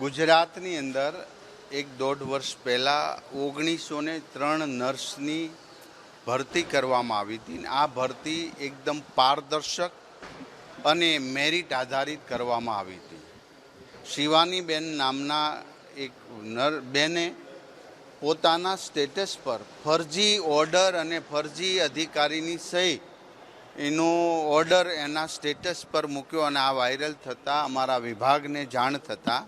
ગુજરાતની અંદર 1-1.5 વર્ષ પહેલાં 1903 નર્સની ભરતી કરવામાં આવી હતી. આ ભરતી એકદમ પારદર્શક અને મેરિટ આધારિત કરવામાં આવી હતી. શિવાનીબેન નામના એક બેને પોતાના સ્ટેટસ પર ફરજી ઓર્ડર અને ફરજી અધિકારીની સહી એનો ઓર્ડર એના સ્ટેટસ પર મૂક્યો અને આ વાયરલ થતાં અમારા વિભાગને જાણ થતાં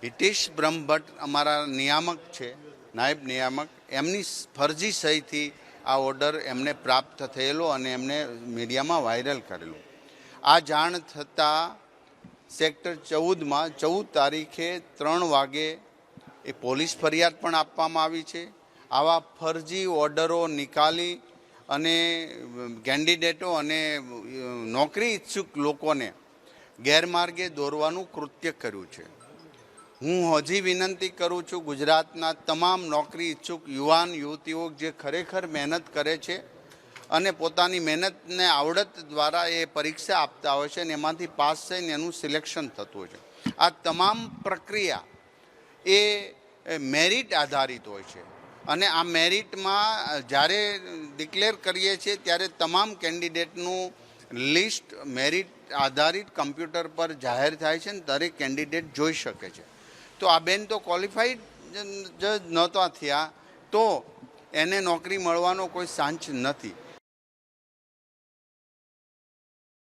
હિતેશ બ્રહ્મભટ્ટ અમારા નિયામક છે, નાયબ નિયામક, એમની ફરજી સહીથી આ ઓર્ડર એમને પ્રાપ્ત થયેલો અને એમને મીડિયામાં વાયરલ કરેલો. આ જાણ થતાં સેક્ટર 14માં 14 તારીખે 3 વાગે એ પોલીસ ફરિયાદ પણ આપવામાં આવી છે. આવા ફરજી ઓર્ડરો નિકાલી અને કેન્ડિડેટો અને નોકરી ઈચ્છુક લોકોને ગેરમાર્ગે દોરવાનું કૃત્ય કર્યું છે. હું હજી વિનંતી કરું છું, ગુજરાતના તમામ નોકરી ઈચ્છુક યુવાન યુવતીઓ જે ખરેખર મહેનત કરે છે અને પોતાની મહેનતને આવડત દ્વારા એ પરીક્ષા આપતા હોય છે અને એમાંથી પાસ થઈને એનું સિલેક્શન થતું હોય છે. આ તમામ પ્રક્રિયા એ મેરિટ આધારિત હોય છે અને આ મેરિટમાં જ્યારે ડિક્લેર કરીએ છીએ ત્યારે તમામ કેન્ડિડેટનું લિસ્ટ મેરિટ આધારિત કમ્પ્યુટર પર જાહેર થાય છે અને દરેક કેન્ડિડેટ જોઈ શકે છે. તો આ બેન તો ક્વોલિફાઈડ જ નહોતા થયા તો એને નોકરી મળવાનો કોઈ ચાન્સ નથી.